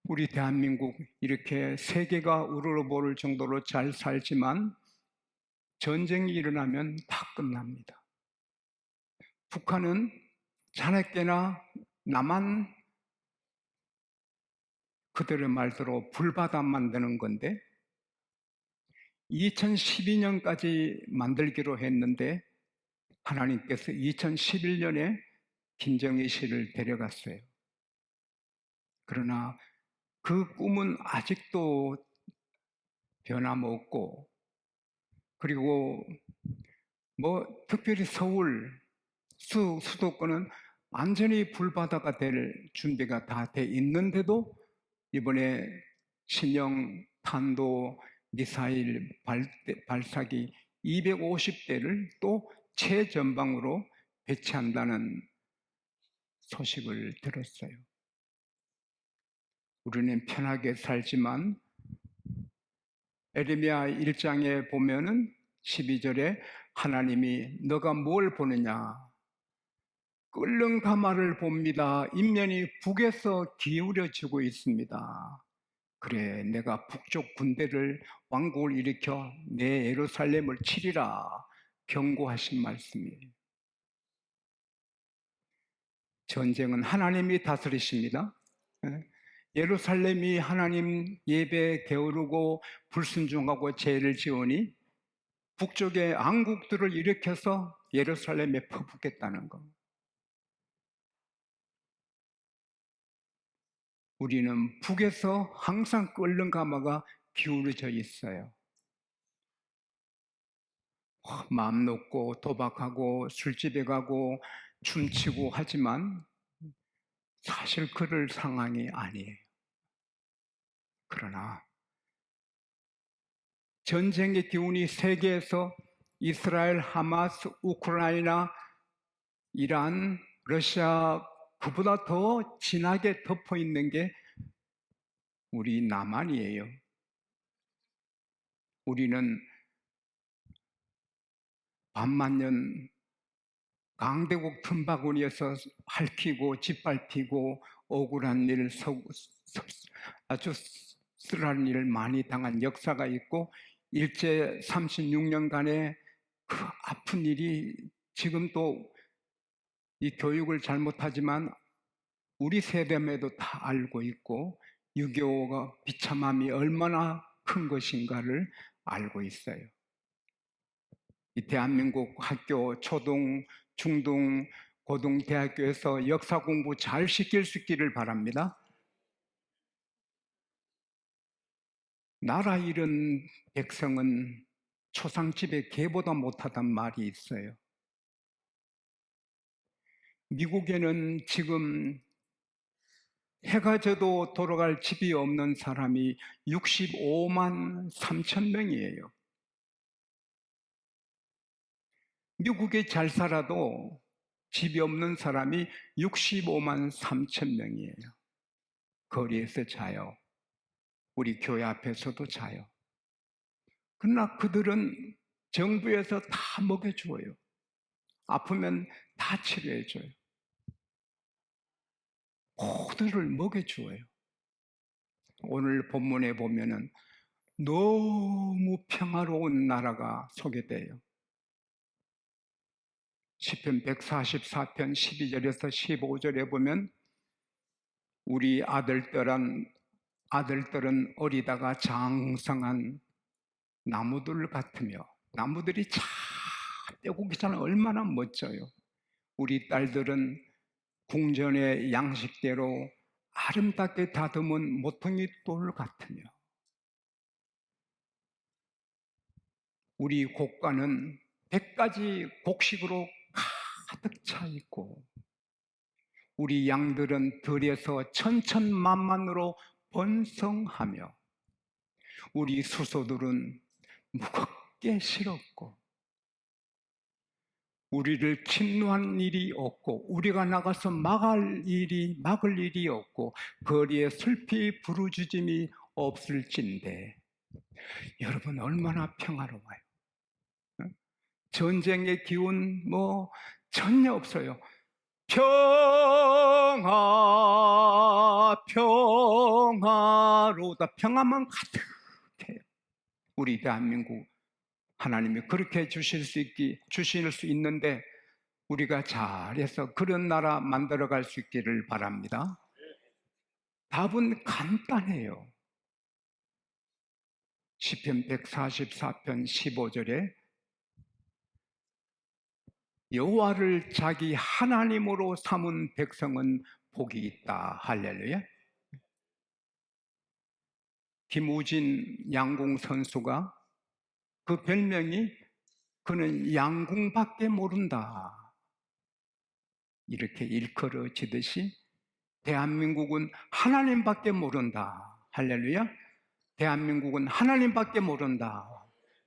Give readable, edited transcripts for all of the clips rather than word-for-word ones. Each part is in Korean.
우리 대한민국 이렇게 세계가 우러러보를 정도로 잘 살지만 전쟁이 일어나면 다 끝납니다. 북한은 자네께나 나만 그들의 말대로 불바다 만드는 건데 2012년까지 만들기로 했는데 하나님께서 2011년에 김정일 씨를 데려갔어요. 그러나 그 꿈은 아직도 변함없고, 그리고 특별히 서울 수도권은 완전히 불바다가 될 준비가 다 돼 있는데도 이번에 신형 탄도 미사일 발사기 250대를 또 최전방으로 배치한다는 소식을 들었어요. 우리는 편하게 살지만 에레미야 1장에 보면은 12절에 하나님이 너가 뭘 보느냐? 끓는 가마를 봅니다. 인면이 북에서 기울여지고 있습니다. 그래, 내가 북쪽 군대를 왕국을 일으켜 내 예루살렘을 치리라 경고하신 말씀이에요. 전쟁은 하나님이 다스리십니다. 예루살렘이 하나님 예배에 게으르고 불순종하고 죄를 지으니 북쪽의 왕국들을 일으켜서 예루살렘에 퍼붓겠다는 것. 우리는 북에서 항상 끓는 가마가 기울어져 있어요. 마음 놓고 도박하고 술집에 가고 춤추고 하지만 사실 그럴 상황이 아니에요. 그러나 전쟁의 기운이 세계에서 이스라엘, 하마스, 우크라이나, 이란, 러시아 그보다 더 진하게 덮어 있는 게 우리 남한이에요. 우리는 반만년 강대국 틈바구니에서 핥히고 짓밟히고 억울한 일, 아주 쓰라린 일을 많이 당한 역사가 있고 일제 36년간의 그 아픈 일이 지금도 이 교육을 잘못하지만 우리 세대에도 다 알고 있고 6.25가 비참함이 얼마나 큰 것인가를 알고 있어요. 이 대한민국 학교, 초등, 중등, 고등, 대학교에서 역사 공부 잘 시킬 수 있기를 바랍니다. 나라 잃은 백성은 초상집에 개보다 못하단 말이 있어요. 미국에는 지금 해가 져도 돌아갈 집이 없는 사람이 65만 3천 명이에요. 미국에 잘 살아도 집이 없는 사람이 65만 3천 명이에요. 거리에서 자요. 우리 교회 앞에서도 자요. 그러나 그들은 정부에서 다 먹여주어요. 아프면 다 치료해줘요. 모두를 먹여주어요. 오늘 본문에 보면은 너무 평화로운 나라가 소개돼요. 시편 144편 12절에서 15절에 보면 우리 아들들은 어리다가 장성한 나무들 같으며, 나무들이 잘 떼고기 전에 얼마나 멋져요. 우리 딸들은 궁전의 양식대로 아름답게 다듬은 모퉁이 돌 같으며, 우리 곡간은 100가지 곡식으로 가득 차 있고, 우리 양들은 들에서 천천만만으로 번성하며, 우리 수소들은 무겁게 실었고, 우리를 침노한 일이 없고, 우리가 나가서 막을 일이 없고, 거리에 슬피 부르짖음이 없을진데. 여러분 얼마나 평화로워요. 전쟁의 기운 전혀 없어요. 평화 평화로다. 평화만 가득해요. 우리 대한민국 하나님이 그렇게 주실 수 있는데 우리가 잘해서 그런 나라 만들어갈 수 있기를 바랍니다. 답은 간단해요. 시편 144편 15절에 여호와를 자기 하나님으로 삼은 백성은 복이 있다. 할렐루야. 김우진 양궁 선수가 그 별명이 그는 양궁밖에 모른다. 이렇게 일컬어지듯이 대한민국은 하나님밖에 모른다. 할렐루야. 대한민국은 하나님밖에 모른다.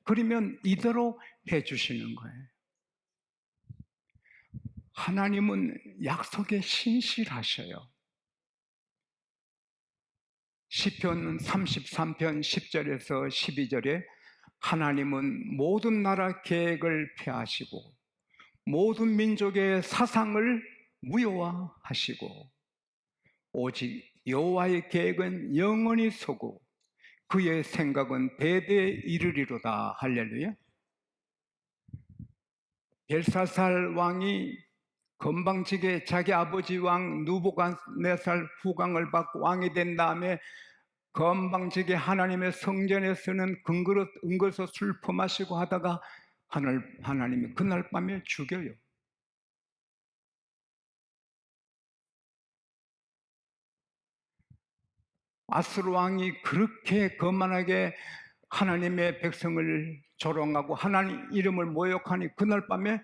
그러면 이대로 해주시는 거예요. 하나님은 약속에 신실하셔요. 시편 33편 10절에서 12절에 하나님은 모든 나라 계획을 폐하시고 모든 민족의 사상을 무효화하시고 오직 여호와의 계획은 영원히 서고 그의 생각은 대대에 이르리로다. 할렐루야. 벨사살 왕이 건방지게 자기 아버지 왕 느부갓네살 후광을 받고 왕이 된 다음에 건방지게 하나님의 성전에서는 은거서 술 퍼마시고 하다가 하나님이 그날 밤에 죽여요. 아스루 왕이 그렇게 거만하게 하나님의 백성을 조롱하고 하나님 이름을 모욕하니 그날 밤에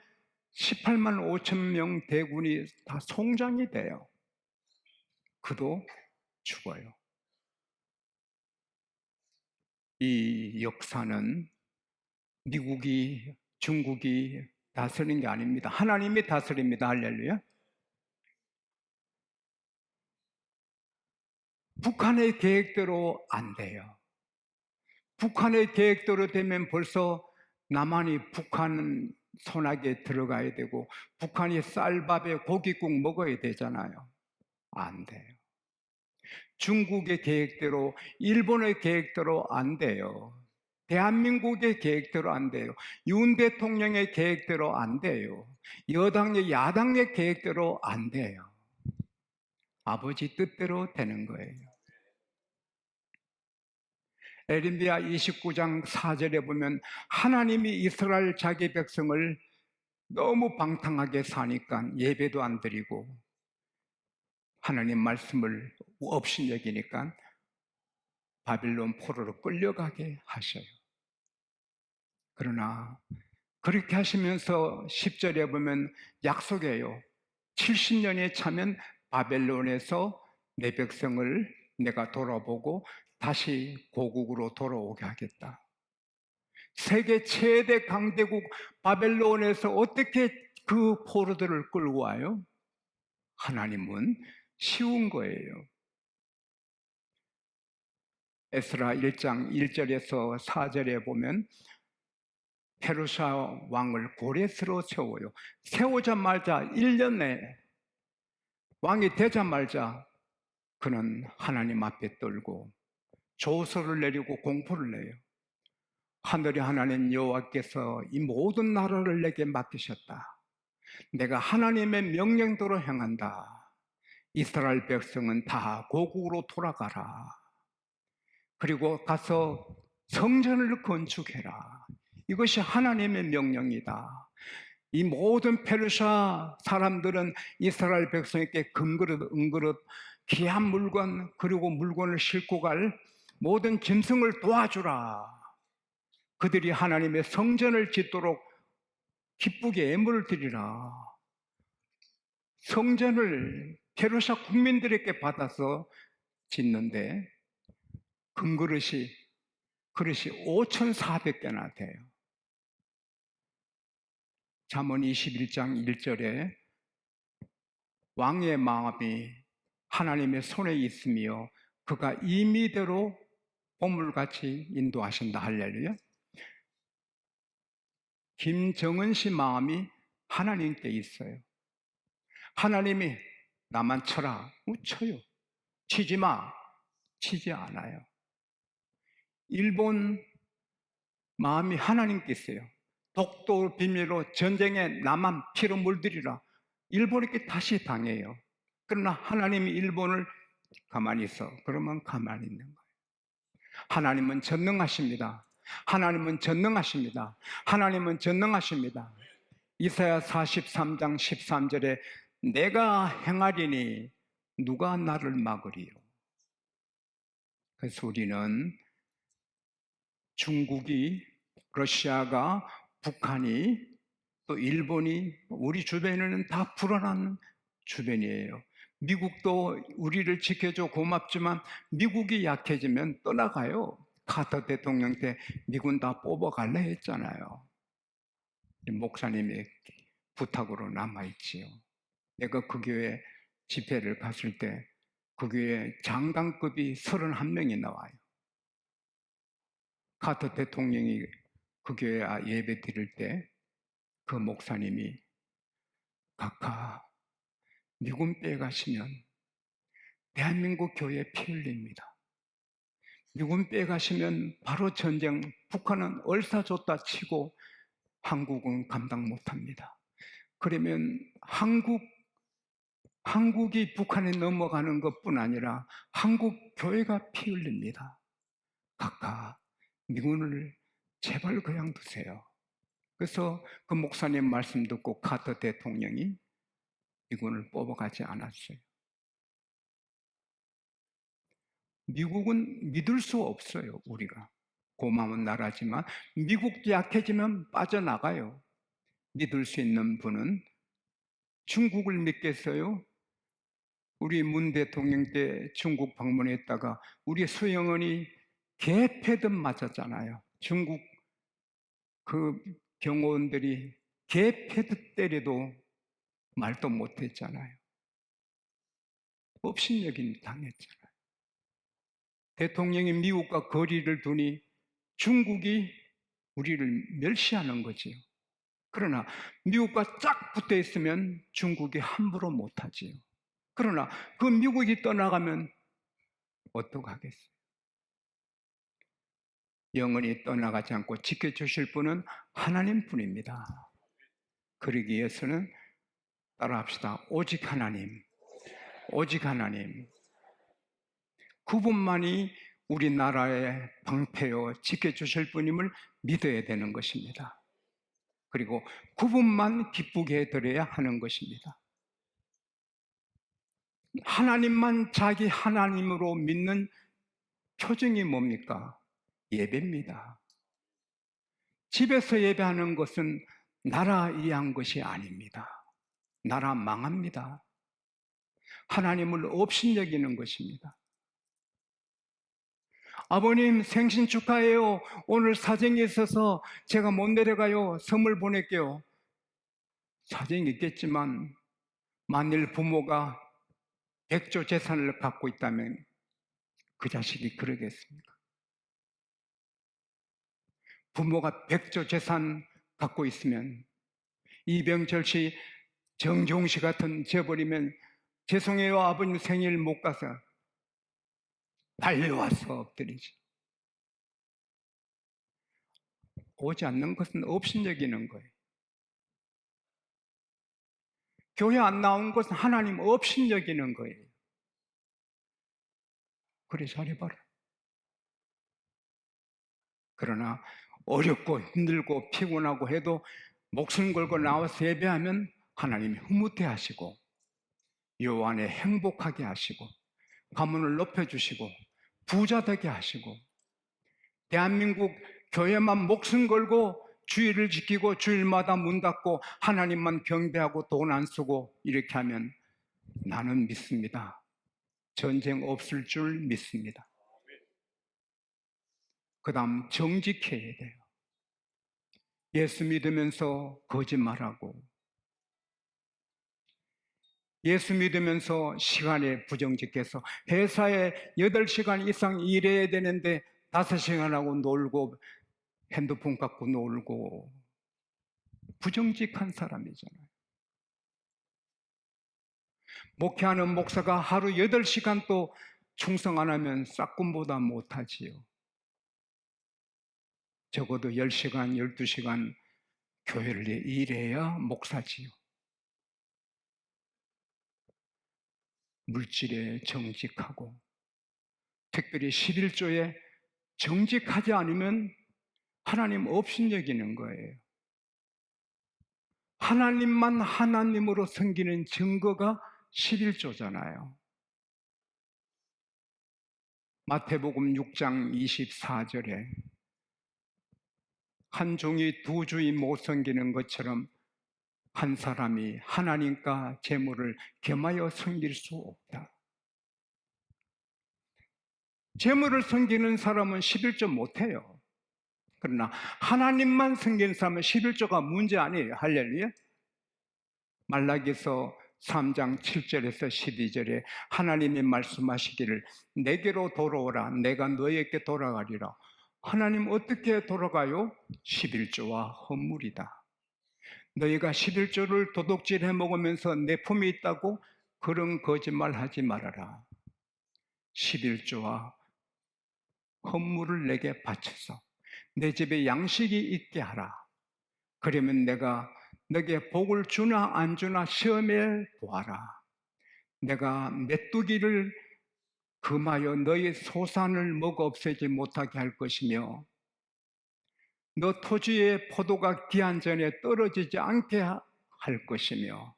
18만 5천 명 대군이 다 송장이 돼요. 그도 죽어요. 이 역사는 미국이 중국이 다스리는 게 아닙니다. 하나님이 다스립니다. 할렐루야. 북한의 계획대로 안 돼요. 북한의 계획대로 되면 벌써 남한이 북한 손아귀에 들어가야 되고 북한이 쌀밥에 고깃국 먹어야 되잖아요. 안 돼요. 중국의 계획대로, 일본의 계획대로 안 돼요. 대한민국의 계획대로 안 돼요. 윤 대통령의 계획대로 안 돼요. 여당의 야당의 계획대로 안 돼요. 아버지 뜻대로 되는 거예요. 에레미야 29장 4절에 보면 하나님이 이스라엘 자기 백성을 너무 방탕하게 사니까 예배도 안 드리고 하나님 말씀을 없이 여기니까 바빌론 포로로 끌려가게 하셔요. 그러나 그렇게 하시면서 10절에 보면 약속해요. 70년이 차면 바벨론에서 내 백성을 내가 돌아보고 다시 고국으로 돌아오게 하겠다. 세계 최대 강대국 바벨론에서 어떻게 그 포로들을 끌고 와요? 하나님은 쉬운 거예요. 에스라 1장 1절에서 4절에 보면 페르시아 왕을 고레스로 세워요. 세우자마자 1년 내에 왕이 되자마자 그는 하나님 앞에 떨고 조서를 내리고 공포를 내요. 하늘의 하나님 여호와께서 이 모든 나라를 내게 맡기셨다. 내가 하나님의 명령대로 행한다. 이스라엘 백성은 다 고국으로 돌아가라. 그리고 가서 성전을 건축해라. 이것이 하나님의 명령이다. 이 모든 페르시아 사람들은 이스라엘 백성에게 금그릇, 은그릇, 귀한 물건 그리고 물건을 싣고 갈 모든 짐승을 도와주라. 그들이 하나님의 성전을 짓도록 기쁘게 예물을 드리라. 성전을 페르시아 국민들에게 받아서 짓는데 금그릇이 5,400개나 돼요. 잠언 21장 1절에 왕의 마음이 하나님의 손에 있으며 그가 임의대로 보물같이 인도하신다. 할렐루야. 김정은 씨 마음이 하나님께 있어요. 하나님이 나만 쳐라. 쳐요. 치지 마. 치지 않아요. 일본 마음이 하나님께 있어요. 독도 비밀로 전쟁에 나만 피로 물들이라. 일본에게 다시 당해요. 그러나 하나님이 일본을 가만히 있어. 그러면 가만히 있는 거예요. 하나님은 전능하십니다. 하나님은 전능하십니다. 하나님은 전능하십니다. 이사야 43장 13절에 내가 행하리니 누가 나를 막으리요. 그래서 우리는 중국이, 러시아가, 북한이, 또 일본이 우리 주변에는 다 불안한 주변이에요. 미국도 우리를 지켜줘 고맙지만 미국이 약해지면 떠나가요. 카터 대통령 때 미군 다 뽑아갈래 했잖아요. 목사님의 부탁으로 남아있지요. 내가 그 교회 집회를 갔을 때 그 교회 장관급이 31명이 나와요. 카터 대통령이 그 교회 예배 드릴 때 그 목사님이 각하 미군 빼가시면 대한민국 교회 피 흘립니다. 미군 빼가시면 바로 전쟁, 북한은 얼싸줬다 치고 한국은 감당 못합니다. 그러면 한국이 북한에 넘어가는 것뿐 아니라 한국 교회가 피 흘립니다. 각하 미군을 제발 그냥 두세요. 그래서 그 목사님 말씀 듣고 카터 대통령이 미군을 뽑아가지 않았어요. 미국은 믿을 수 없어요. 우리가 고마운 나라지만 미국도 약해지면 빠져나가요. 믿을 수 있는 분은 중국을 믿겠어요? 우리 문 대통령 때 중국 방문했다가 우리 수영원이 개패듯 맞았잖아요. 중국 그 경호원들이 개패듯 때려도 말도 못했잖아요. 업신여김 당했잖아요. 대통령이 미국과 거리를 두니 중국이 우리를 멸시하는 거지요. 그러나 미국과 쫙 붙어 있으면 중국이 함부로 못하지요. 그러나 그 미국이 떠나가면 어떡하겠어요? 영원히 떠나가지 않고 지켜주실 분은 하나님뿐입니다. 그러기 위해서는 따라합시다. 오직 하나님, 오직 하나님. 그분만이 우리나라의 방패요 지켜주실 분임을 믿어야 되는 것입니다. 그리고 그분만 기쁘게 해드려야 하는 것입니다. 하나님만 자기 하나님으로 믿는 표징이 뭡니까? 예배입니다. 집에서 예배하는 것은 나라 위한 것이 아닙니다. 나라 망합니다. 하나님을 업신여기는 것입니다. 아버님 생신 축하해요. 오늘 사정이 있어서 제가 못 내려가요. 선물 보낼게요. 사정이 있겠지만 만일 부모가 백조 재산을 갖고 있다면 그 자식이 그러겠습니까? 부모가 백조 재산 갖고 있으면 이병철 씨, 정종 씨 같은 재벌이면 죄송해요 아버님 생일 못 가서 달려와서 엎드리지. 오지 않는 것은 업신여기는 거예요. 교회 안 나온 것은 하나님 업신여기는 거예요. 그래 잘해봐라. 그러나 어렵고 힘들고 피곤하고 해도 목숨 걸고 나와서 예배하면 하나님이 흐뭇해 하시고 요 안에 행복하게 하시고 가문을 높여주시고 부자 되게 하시고 대한민국 교회만 목숨 걸고 주일을 지키고 주일마다 문 닫고 하나님만 경배하고 돈 안 쓰고 이렇게 하면 나는 믿습니다. 전쟁 없을 줄 믿습니다. 그 다음 정직해야 돼요. 예수 믿으면서 거짓말하고 예수 믿으면서 시간에 부정직해서 회사에 8시간 이상 일해야 되는데 5시간 하고 놀고 핸드폰 갖고 놀고 부정직한 사람이잖아요. 목회하는 목사가 하루 8시간 또 충성 안 하면 싹군보다 못하지요. 적어도 10시간, 12시간 교회를 일해야 목사지요. 물질에 정직하고, 특별히 11조에 정직하지 않으면 하나님 없인 여기는 거예요. 하나님만 하나님으로 섬기는 증거가 11조잖아요. 마태복음 6장 24절에 한 종이 두 주인 못 섬기는 것처럼 한 사람이 하나님과 재물을 겸하여 섬길 수 없다. 재물을 섬기는 사람은 11조 못해요. 그러나 하나님만 섬기는 사람은 11조가 문제 아니에요. 할렐루야. 말라기서 3장 7절에서 12절에 하나님이 말씀하시기를 내게로 돌아오라 내가 너에게 돌아가리라. 하나님 어떻게 돌아가요? 11조와 헌물이다. 너희가 11조를 도둑질해 먹으면서 내 품이 있다고 그런 거짓말 하지 말아라. 11조와 헌물을 내게 바쳐서 내 집에 양식이 있게 하라. 그러면 내가 너에게 복을 주나 안 주나 시험해 보아라. 내가 메뚜기를 금하여 너의 소산을 먹어 없애지 못하게 할 것이며 너 토지의 포도가 기한 전에 떨어지지 않게 할 것이며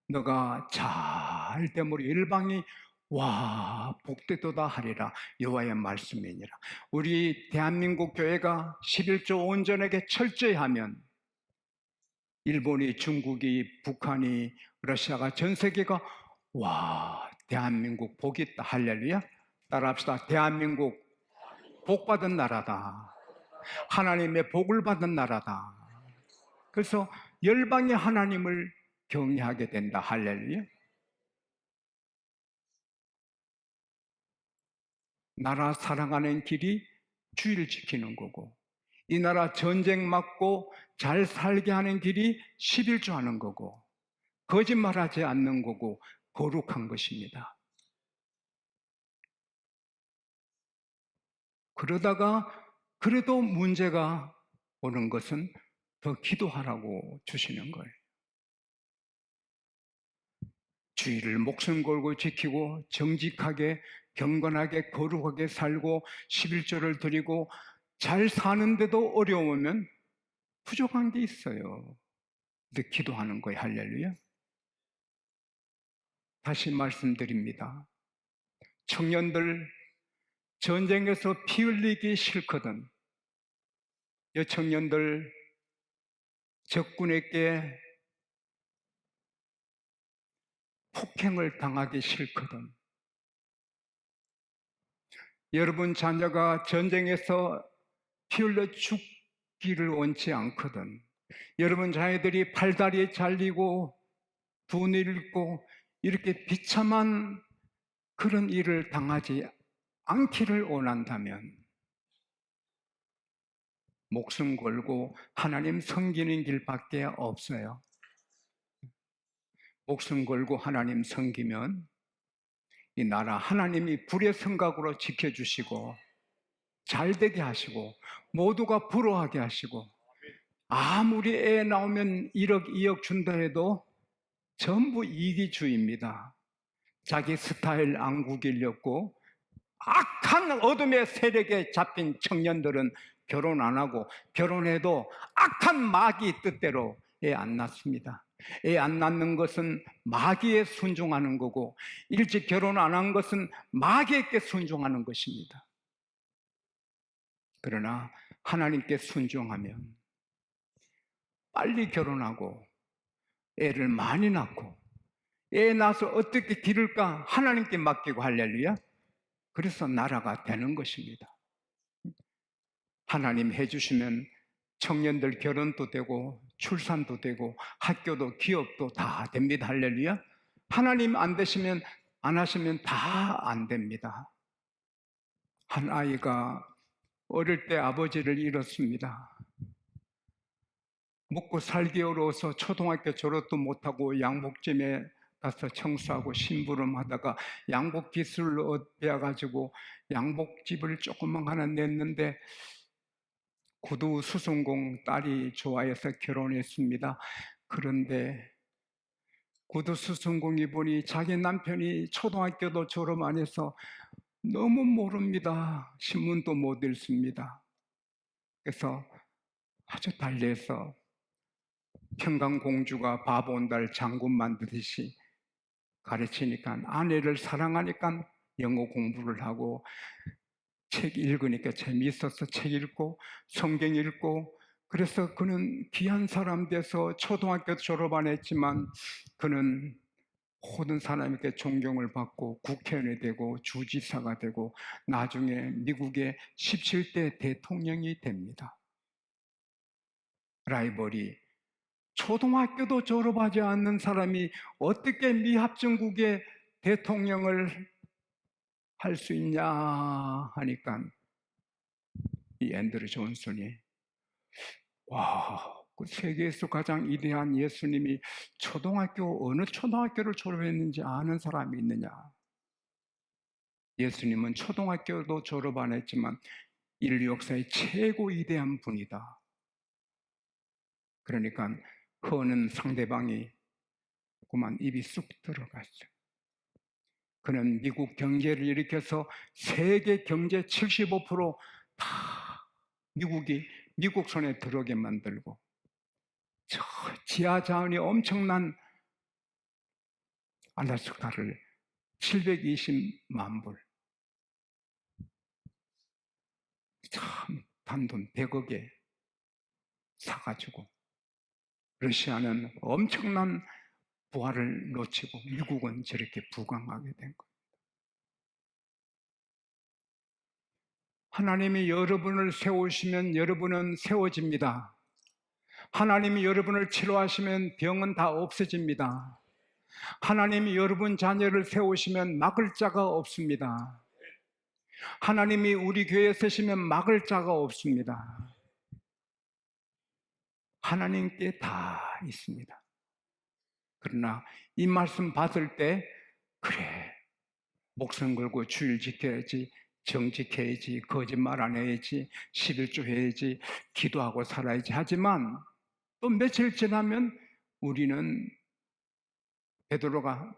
너가 잘 되므로 일방이 와 복되도다 하리라. 여호와의 말씀이니라. 우리 대한민국 교회가 11조 온전하게 철저히 하면 일본이, 중국이, 북한이, 러시아가, 전 세계가 와 대한민국 복이 있다. 할렐루야. 따라합시다. 대한민국 복받은 나라다. 하나님의 복을 받은 나라다. 그래서 열방의 하나님을 경외하게 된다. 할렐루야. 나라 사랑하는 길이 주의를 지키는 거고, 이 나라 전쟁 막고 잘 살게 하는 길이 11조 하는 거고, 거짓말하지 않는 거고, 거룩한 것입니다. 그러다가 그래도 문제가 오는 것은 더 기도하라고 주시는 거예요. 주의를 목숨 걸고 지키고 정직하게 경건하게 거룩하게 살고 11조를 드리고 잘 사는데도 어려우면 부족한 게 있어요. 근데 기도하는 거예요. 할렐루야. 다시 말씀드립니다. 청년들 전쟁에서 피 흘리기 싫거든. 여청년들 적군에게 폭행을 당하기 싫거든. 여러분 자녀가 전쟁에서 피 흘려 죽기를 원치 않거든. 여러분 자녀들이 팔다리에 잘리고 두 늙고 이렇게 비참한 그런 일을 당하지 않기를 원한다면 목숨 걸고 하나님 섬기는 길밖에 없어요. 목숨 걸고 하나님 섬기면 이 나라 하나님이 불의 성각으로 지켜주시고 잘되게 하시고 모두가 부러워하게 하시고 아무리 애 나오면 1억 2억 준다 해도 전부 이기주의입니다. 자기 스타일 안 구기려고 악한 어둠의 세력에 잡힌 청년들은 결혼 안 하고 결혼해도 악한 마귀 뜻대로 애 안 낳습니다. 애 안 낳는 것은 마귀에 순종하는 거고 일찍 결혼 안 한 것은 마귀에게 순종하는 것입니다. 그러나 하나님께 순종하면 빨리 결혼하고 애를 많이 낳고 애 낳아서 어떻게 기를까 하나님께 맡기고 할렐루야. 그래서 나라가 되는 것입니다. 하나님 해주시면 청년들 결혼도 되고 출산도 되고 학교도 기업도 다 됩니다. 할렐루야. 하나님 안 되시면 안 하시면 다 안 됩니다. 한 아이가 어릴 때 아버지를 잃었습니다. 먹고 살기 어려워서 초등학교 졸업도 못하고 양복짐에 가서 청소하고 심부름하다가 양복 기술을 배워가지고 양복집을 조그만 하나 냈는데 구두 수선공 딸이 좋아해서 결혼했습니다. 그런데 구두 수선공이 보니 자기 남편이 초등학교도 졸업 안 해서 너무 모릅니다. 신문도 못 읽습니다. 그래서 아주 달래서 평강공주가 바보 온달 장군 만드듯이 가르치니까 아내를 사랑하니까 영어 공부를 하고 책 읽으니까 재미있어서 책 읽고 성경 읽고 그래서 그는 귀한 사람 돼서 초등학교 졸업 안 했지만 그는 모든 사람에게 존경을 받고 국회의원이 되고 주지사가 되고 나중에 미국의 17대 대통령이 됩니다. 라이벌이 초등학교도 졸업하지 않는 사람이 어떻게 미합중국의 대통령을 할 수 있냐 하니까 이 앤드류 존슨이 와, 그 세계에서 가장 위대한 예수님이 어느 초등학교를 졸업했는지 아는 사람이 있느냐? 예수님은 초등학교도 졸업 안 했지만 인류 역사의 최고 위대한 분이다. 그러니까 그는 상대방이 그만 입이 쑥 들어갔어요. 그는 미국 경제를 일으켜서 세계 경제 75%다 미국 손에 들어오게 만들고 저 지하 자원이 엄청난 알래스카를 720만 불, 참 단돈 100억에 사가지고 러시아는 엄청난 부활을 놓치고 미국은 저렇게 부강하게 된 거예요. 하나님이 여러분을 세우시면 여러분은 세워집니다. 하나님이 여러분을 치료하시면 병은 다 없어집니다. 하나님이 여러분 자녀를 세우시면 막을 자가 없습니다. 하나님이 우리 교회에 쓰시면 막을 자가 없습니다. 하나님께 다 있습니다. 그러나 이 말씀 받을 때 그래 목숨 걸고 주일 지켜야지, 정직해야지, 거짓말 안 해야지, 11조 해야지, 기도하고 살아야지 하지만 또 며칠 지나면 우리는 베드로가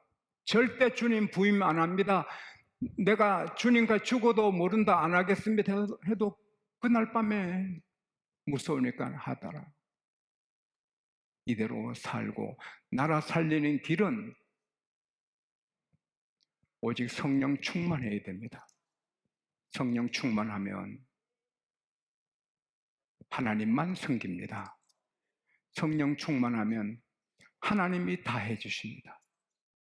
절대 주님 부임 안 합니다. 내가 주님과 죽어도 모른다 안 하겠습니다 해도 그날 밤에 무서우니까 하더라. 이대로 살고 나라 살리는 길은 오직 성령 충만해야 됩니다. 성령 충만하면 하나님만 섬깁니다. 성령 충만하면 하나님이 다 해주십니다.